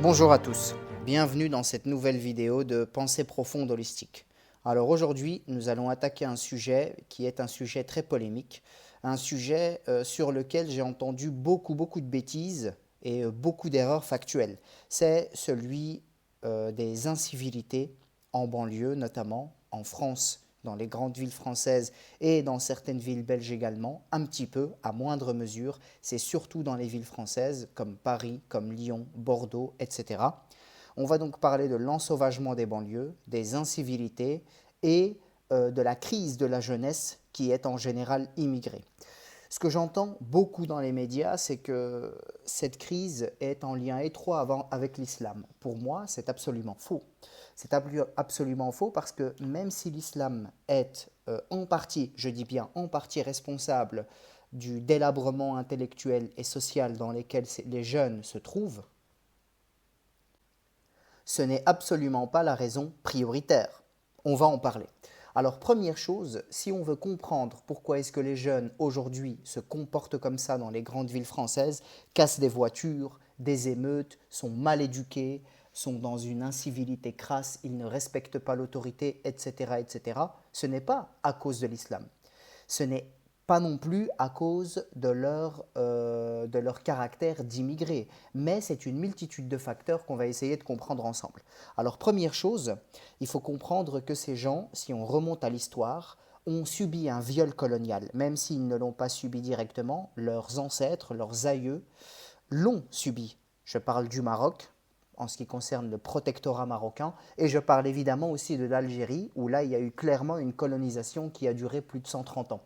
Bonjour à tous, bienvenue dans cette nouvelle vidéo de Pensée profonde holistique. Alors aujourd'hui, nous allons attaquer un sujet qui est un sujet très polémique, un sujet sur lequel j'ai entendu beaucoup de bêtises et beaucoup d'erreurs factuelles. C'est celui des incivilités en banlieue, notamment en France, dans les grandes villes françaises et dans certaines villes belges également, un petit peu, à moindre mesure. C'est surtout dans les villes françaises comme Paris, comme Lyon, Bordeaux, etc. On va donc parler de l'ensauvagement des banlieues, des incivilités et de la crise de la jeunesse qui est en général immigrée. Ce que j'entends beaucoup dans les médias, c'est que cette crise est en lien étroit avec l'islam. Pour moi, c'est absolument faux. C'est absolument faux parce que même si l'islam est en partie, je dis bien en partie responsable du délabrement intellectuel et social dans lequel les jeunes se trouvent, ce n'est absolument pas la raison prioritaire. On va en parler. Alors première chose, si on veut comprendre pourquoi est-ce que les jeunes aujourd'hui se comportent comme ça dans les grandes villes françaises, cassent des voitures, des émeutes, sont mal éduqués, sont dans une incivilité crasse, ils ne respectent pas l'autorité, etc., ce n'est pas à cause de l'islam. Ce n'est pas non plus à cause de leur caractère d'immigré, mais c'est une multitude de facteurs qu'on va essayer de comprendre ensemble. Alors première chose, il faut comprendre que ces gens, si on remonte à l'histoire, ont subi un viol colonial, même s'ils ne l'ont pas subi directement, leurs ancêtres, leurs aïeux l'ont subi. Je parle du Maroc, en ce qui concerne le protectorat marocain, et je parle évidemment aussi de l'Algérie, où là il y a eu clairement une colonisation qui a duré plus de 130 ans.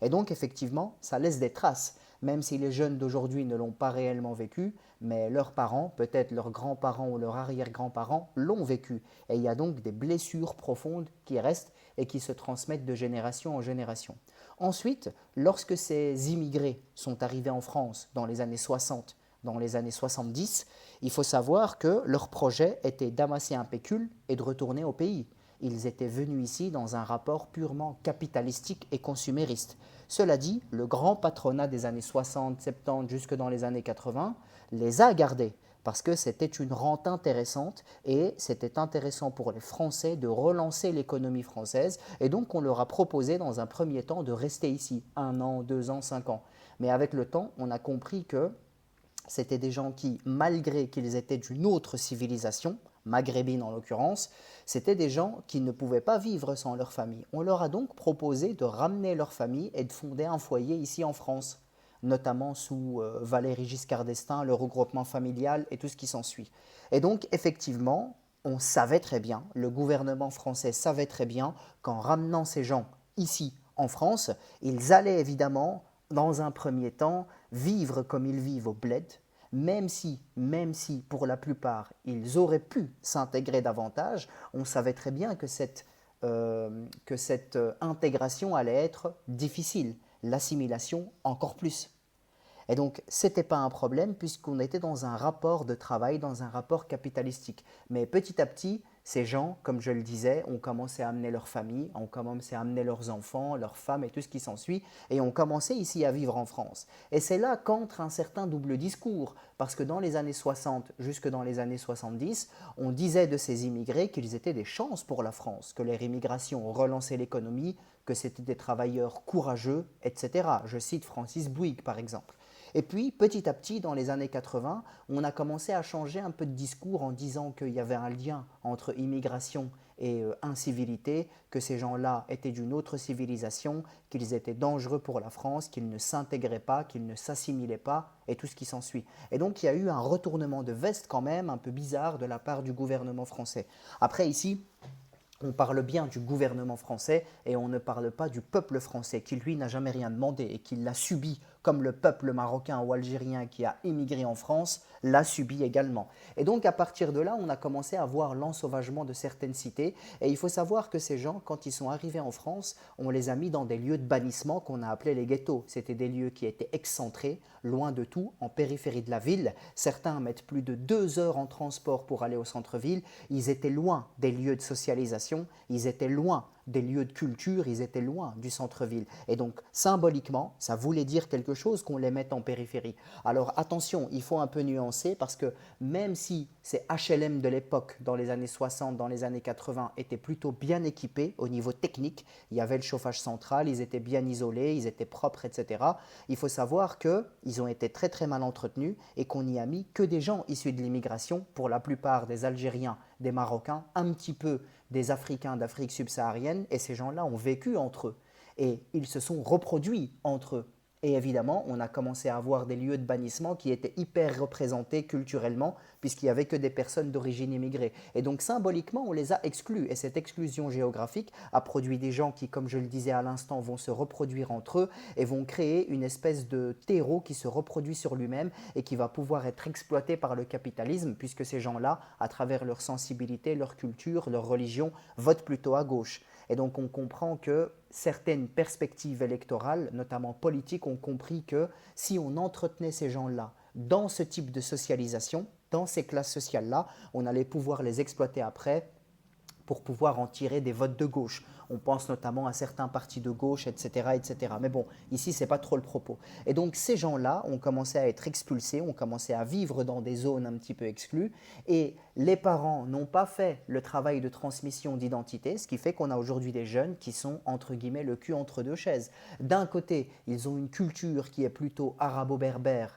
Et donc, effectivement, ça laisse des traces, même si les jeunes d'aujourd'hui ne l'ont pas réellement vécu, mais leurs parents, peut-être leurs grands-parents ou leurs arrière-grands-parents, l'ont vécu. Et il y a donc des blessures profondes qui restent et qui se transmettent de génération en génération. Ensuite, lorsque ces immigrés sont arrivés en France dans les années 60, dans les années 70, il faut savoir que leur projet était d'amasser un pécule et de retourner au pays. Ils étaient venus ici dans un rapport purement capitalistique et consumériste. Cela dit, le grand patronat des années 60, 70 jusque dans les années 80 les a gardés parce que c'était une rente intéressante et c'était intéressant pour les Français de relancer l'économie française et donc on leur a proposé dans un premier temps de rester ici, 1 an, 2 ans, 5 ans. Mais avec le temps, on a compris que c'était des gens qui, malgré qu'ils étaient d'une autre civilisation, maghrébine en l'occurrence, c'était des gens qui ne pouvaient pas vivre sans leur famille. On leur a donc proposé de ramener leur famille et de fonder un foyer ici en France, notamment sous Valéry Giscard d'Estaing, le regroupement familial et tout ce qui s'ensuit. Et donc, effectivement, on savait très bien, le gouvernement français savait très bien qu'en ramenant ces gens ici en France, ils allaient évidemment, dans un premier temps, vivre comme ils vivent au bled, même si pour la plupart ils auraient pu s'intégrer davantage, on savait très bien que cette intégration allait être difficile, l'assimilation encore plus. Et donc, ce n'était pas un problème puisqu'on était dans un rapport de travail, dans un rapport capitalistique. Mais petit à petit, ces gens, comme je le disais, ont commencé à amener leur famille, ont commencé à amener leurs enfants, leurs femmes et tout ce qui s'ensuit, et ont commencé ici à vivre en France. Et c'est là qu'entre un certain double discours, parce que dans les années 60 jusque dans les années 70, on disait de ces immigrés qu'ils étaient des chances pour la France, que leur immigration ont relancé l'économie, que c'était des travailleurs courageux, etc. Je cite Francis Bouygues par exemple. Et puis, petit à petit, dans les années 80, on a commencé à changer un peu de discours en disant qu'il y avait un lien entre immigration et incivilité, que ces gens-là étaient d'une autre civilisation, qu'ils étaient dangereux pour la France, qu'ils ne s'intégraient pas, qu'ils ne s'assimilaient pas, et tout ce qui s'ensuit. Et donc, il y a eu un retournement de veste quand même un peu bizarre de la part du gouvernement français. Après, ici, on parle bien du gouvernement français et on ne parle pas du peuple français qui, lui, n'a jamais rien demandé et qui l'a subi, comme le peuple marocain ou algérien qui a émigré en France l'a subi également. Et donc, à partir de là, on a commencé à voir l'ensauvagement de certaines cités. Et il faut savoir que ces gens, quand ils sont arrivés en France, on les a mis dans des lieux de bannissement qu'on a appelés les ghettos. C'était des lieux qui étaient excentrés, loin de tout, en périphérie de la ville. Certains mettent plus de 2 heures en transport pour aller au centre-ville. Ils étaient loin des lieux de socialisation, ils étaient loin des lieux de culture, ils étaient loin du centre-ville. Et donc, symboliquement, ça voulait dire quelque chose qu'on les mette en périphérie. Alors, attention, il faut un peu nuancer parce que même si ces HLM de l'époque, dans les années 60, dans les années 80, étaient plutôt bien équipés au niveau technique, il y avait le chauffage central, ils étaient bien isolés, ils étaient propres, etc. Il faut savoir qu'ils ont été très très mal entretenus et qu'on n'y a mis que des gens issus de l'immigration, pour la plupart des Algériens, des Marocains, un petit peu des Africains d'Afrique subsaharienne, et ces gens-là ont vécu entre eux. Et ils se sont reproduits entre eux. Et évidemment, on a commencé à avoir des lieux de bannissement qui étaient hyper représentés culturellement, puisqu'il n'y avait que des personnes d'origine immigrée. Et donc symboliquement, on les a exclus. Et cette exclusion géographique a produit des gens qui, comme je le disais à l'instant, vont se reproduire entre eux et vont créer une espèce de terreau qui se reproduit sur lui-même et qui va pouvoir être exploité par le capitalisme, puisque ces gens-là, à travers leur sensibilité, leur culture, leur religion, votent plutôt à gauche. Et donc on comprend que certaines perspectives électorales, notamment politiques, ont compris que si on entretenait ces gens-là dans ce type de socialisation, dans ces classes sociales-là, on allait pouvoir les exploiter après pour pouvoir en tirer des votes de gauche. On pense notamment à certains partis de gauche, etc. etc. Mais bon, ici, ce n'est pas trop le propos. Et donc, ces gens-là ont commencé à être expulsés, ont commencé à vivre dans des zones un petit peu exclues, et les parents n'ont pas fait le travail de transmission d'identité, ce qui fait qu'on a aujourd'hui des jeunes qui sont, entre guillemets, le cul entre deux chaises. D'un côté, ils ont une culture qui est plutôt arabo-berbère,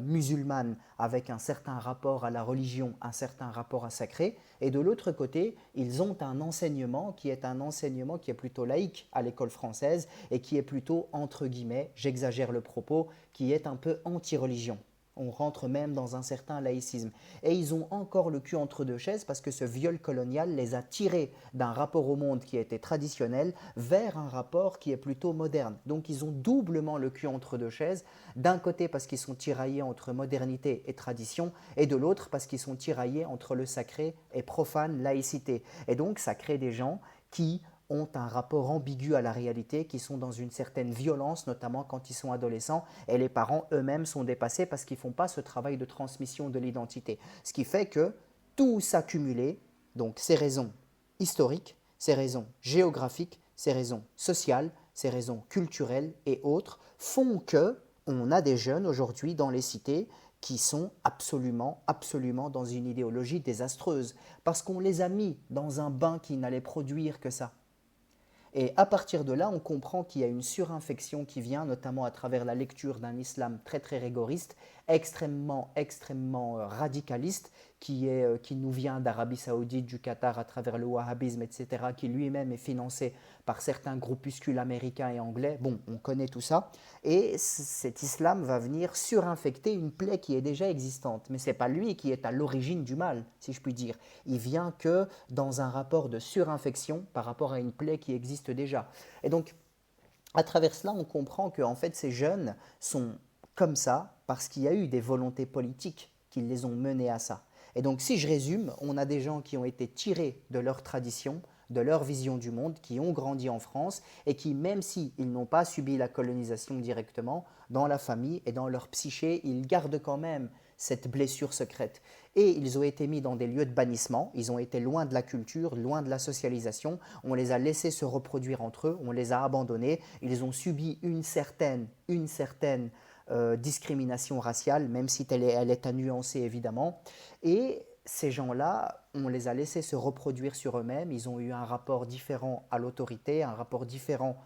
musulmane, avec un certain rapport à la religion, un certain rapport à sacré, et de l'autre côté, ils ont un enseignement qui est plutôt laïque à l'école française et qui est plutôt, entre guillemets, j'exagère le propos, qui est un peu anti-religion. On rentre même dans un certain laïcisme. Et ils ont encore le cul entre deux chaises parce que ce viol colonial les a tirés d'un rapport au monde qui était traditionnel vers un rapport qui est plutôt moderne. Donc ils ont doublement le cul entre deux chaises, d'un côté parce qu'ils sont tiraillés entre modernité et tradition, et de l'autre parce qu'ils sont tiraillés entre le sacré et profane laïcité. Et donc ça crée des gens qui ont un rapport ambigu à la réalité, qui sont dans une certaine violence, notamment quand ils sont adolescents, et les parents eux-mêmes sont dépassés parce qu'ils ne font pas ce travail de transmission de l'identité. Ce qui fait que tout s'accumulait, donc ces raisons historiques, ces raisons géographiques, ces raisons sociales, ces raisons culturelles et autres, font que on a des jeunes aujourd'hui dans les cités qui sont absolument, absolument dans une idéologie désastreuse, parce qu'on les a mis dans un bain qui n'allait produire que ça. Et à partir de là, on comprend qu'il y a une surinfection qui vient, notamment à travers la lecture d'un islam très très rigoriste, extrêmement, extrêmement radicaliste, qui nous vient d'Arabie Saoudite, du Qatar, à travers le wahhabisme, etc., qui lui-même est financé par certains groupuscules américains et anglais. Bon, on connaît tout ça. Et cet islam va venir surinfecter une plaie qui est déjà existante. Mais ce n'est pas lui qui est à l'origine du mal, si je puis dire. Il vient que dans un rapport de surinfection par rapport à une plaie qui existe déjà. Et donc, à travers cela, on comprend que en fait, ces jeunes sont comme ça parce qu'il y a eu des volontés politiques qui les ont menés à ça. Et donc, si je résume, on a des gens qui ont été tirés de leur tradition, de leur vision du monde, qui ont grandi en France et qui, même s'ils n'ont pas subi la colonisation directement, dans la famille et dans leur psyché, ils gardent quand même cette blessure secrète. Et ils ont été mis dans des lieux de bannissement, ils ont été loin de la culture, loin de la socialisation, on les a laissés se reproduire entre eux, on les a abandonnés, ils ont subi une certaine discrimination raciale, même si elle est à nuancer évidemment. Et ces gens-là, on les a laissés se reproduire sur eux-mêmes, ils ont eu un rapport différent à l'autorité, un rapport différent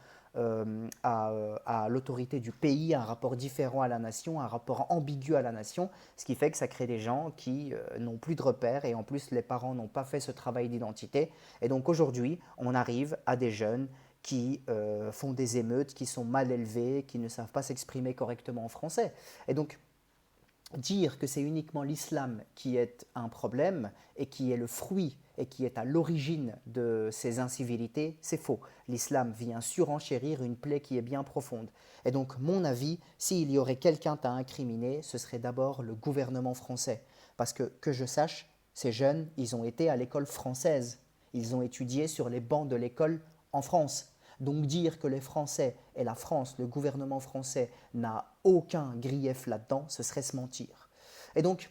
à l'autorité du pays, un rapport différent à la nation, un rapport ambigu à la nation, ce qui fait que ça crée des gens qui n'ont plus de repères et en plus les parents n'ont pas fait ce travail d'identité. Et donc aujourd'hui, on arrive à des jeunes qui font des émeutes, qui sont mal élevés, qui ne savent pas s'exprimer correctement en français. Et donc, dire que c'est uniquement l'islam qui est un problème et qui est le fruit et qui est à l'origine de ces incivilités, c'est faux. L'islam vient surenchérir une plaie qui est bien profonde. Et donc, mon avis, s'il y aurait quelqu'un à incriminer, ce serait d'abord le gouvernement français. Parce que je sache, ces jeunes, ils ont été à l'école française. Ils ont étudié sur les bancs de l'école en France. Donc dire que les Français et la France, le gouvernement français, n'a aucun grief là-dedans, ce serait se mentir. Et donc,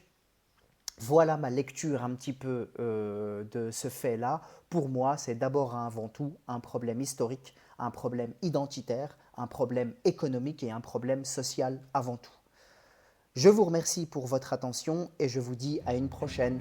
voilà ma lecture un petit peu de ce fait-là. Pour moi, c'est d'abord et avant tout un problème historique, un problème identitaire, un problème économique et un problème social avant tout. Je vous remercie pour votre attention et je vous dis à une prochaine.